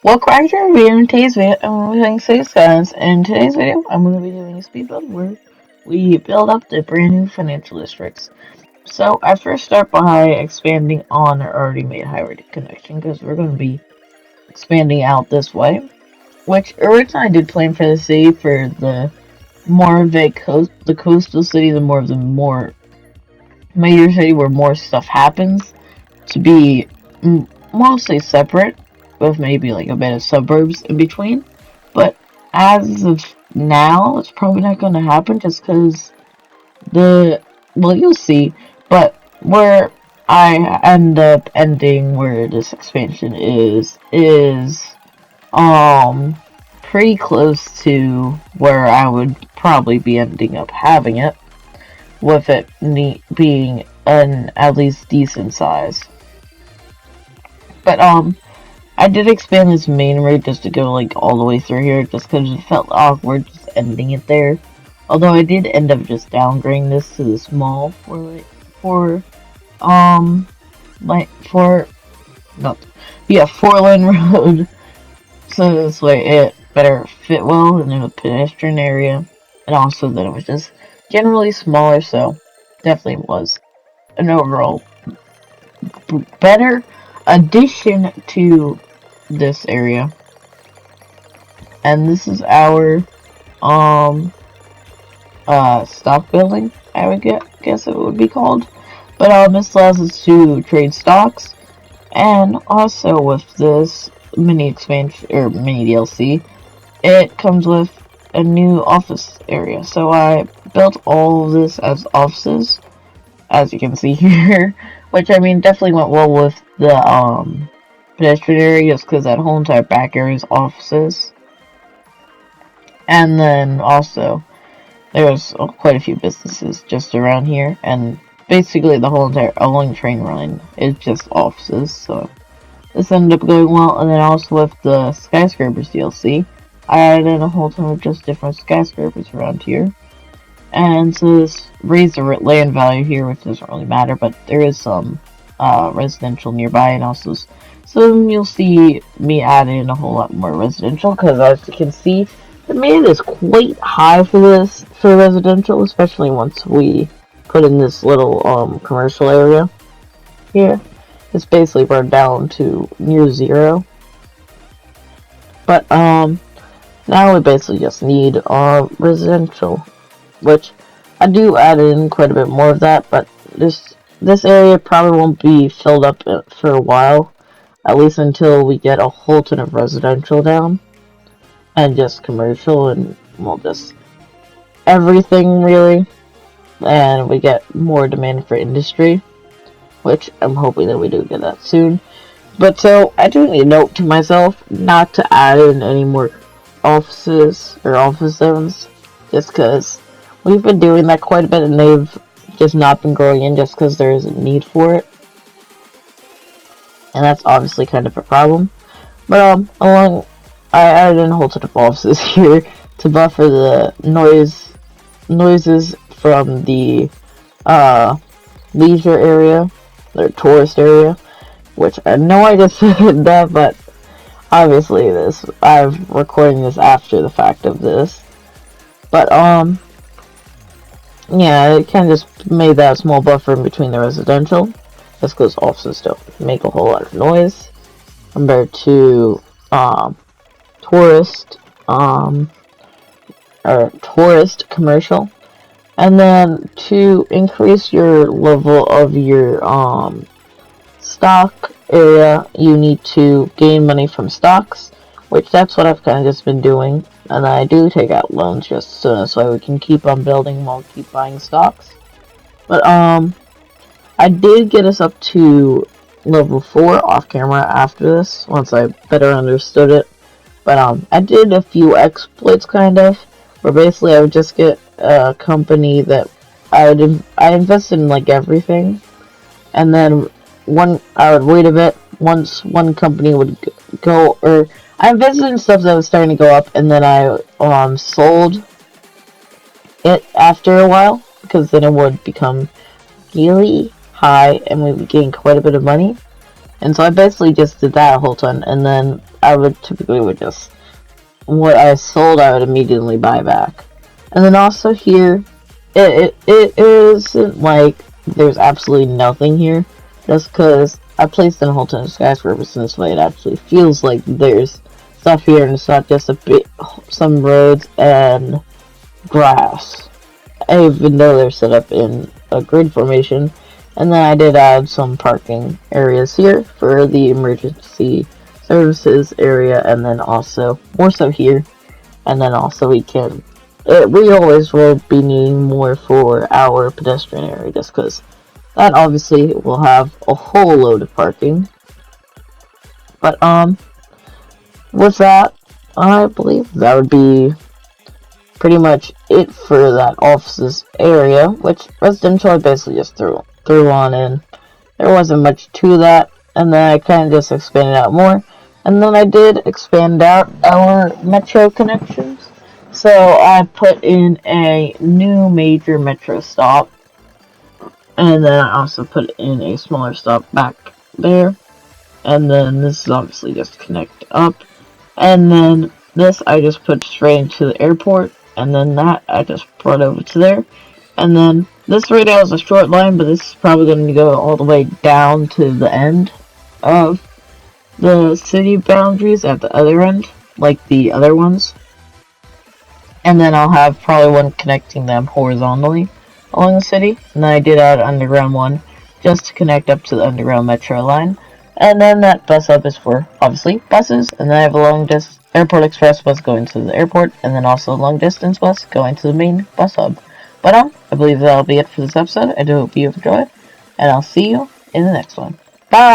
Welcome back to our video. In today's video, I'm doing skylines. In today's video, I'm going to be doing a speed build where we build up the brand new financial districts. So I first start by expanding on our already made highway connection because we're going to be expanding out this way. Which originally I did plan for the city for the more of a the coastal city, the more major city where more stuff happens to be mostly separate, with maybe like a bit of suburbs in between. But as of now, it's probably not going to happen just because you'll see. But where I end up ending where this expansion is pretty close to where I would probably be ending up having it, with it being an at least decent size. But I did expand this main route just to go like all the way through here, just because it felt awkward just ending it there. Although I did end up just downgrading this to the small for like for not yeah 4-lane road, so this way it better fit well in a pedestrian area, and also that it was just generally smaller, so definitely was an overall better addition to this area. And this is our stock building, I would guess it would be called. But this allows us to trade stocks, and also with this mini expansion or mini DLC, it comes with a new office area. So I built all of this as offices, as you can see here, which I mean definitely went well with the pedestrian areas because that whole entire back area is offices. And then also there's quite a few businesses just around here, and basically the whole entire along train line is just offices. So this ended up going well. And then also with the skyscrapers DLC, I added in a whole ton of just different skyscrapers around here. And so this raised the land value here, which doesn't really matter, but there is some residential nearby, and also so you'll see me adding in a whole lot more residential, because as you can see, the demand is quite high for residential, especially once we put in this little commercial area here. It's basically burned down to near zero. But now we basically just need residential, which I do add in quite a bit more of that, but this area probably won't be filled up for a while, at least until we get a whole ton of residential down, and just commercial, and well, just everything really, and we get more demand for industry, which I'm hoping that we do get that soon. But so I do need a note to myself not to add in any more offices or office zones, just because we've been doing that quite a bit, and they've just not been growing in just because there is a need for it. And that's obviously kind of a problem. But I added in a whole ton of offices here to buffer the noises from the leisure area, or tourist area, which I know I just said that, but obviously I'm recording this after the fact of this. But yeah, it kind of just made that small buffer in between the residential, just because offices don't make a whole lot of noise compared to tourist or tourist commercial. And then to increase your level of your stock area, you need to gain money from stocks, which that's what I've kind of just been doing. And I do take out loans just so we can keep on building while keep buying stocks. But I did get us up to level 4 off camera after this, once I better understood it. But I did a few exploits kind of, where basically I would just get a company that I invested in like everything, and then I would wait a bit. Once one company would go, or I invested in stuff that was starting to go up, and then I sold it after a while, because then it would become really high and we would gain quite a bit of money. And so I basically just did that a whole ton, and then I would typically just, what I sold I would immediately buy back. And then also here, it isn't like there's absolutely nothing here, just because I placed in a whole ton of skyscrapers, and this way it actually feels like there's stuff here, and it's not just a bit, some roads and grass, even though they're set up in a grid formation. And then I did add some parking areas here for the emergency services area, and then also more so here. And then also we always will be needing more for our pedestrian area, just because that obviously will have a whole load of parking. But with that, I believe that would be pretty much it for that offices area, which residential I basically just threw on in. There wasn't much to that, and then I kind of just expanded out more. And then I did expand out our metro connections. So I put in a new major metro stop, and then I also put in a smaller stop back there. And then this is obviously just connect up. And then this I just put straight into the airport, and then that I just brought over to there. And then this right now is a short line, but this is probably going to go all the way down to the end of the city boundaries at the other end, like the other ones. And then I'll have probably one connecting them horizontally along the city. And then I did add an underground one just to connect up to the underground metro line. And then that bus hub is for, obviously, buses. And then I have a long distance airport express bus going to the airport. And then also a long distance bus going to the main bus hub. But I believe that'll be it for this episode. I do hope you've enjoyed. And I'll see you in the next one. Bye!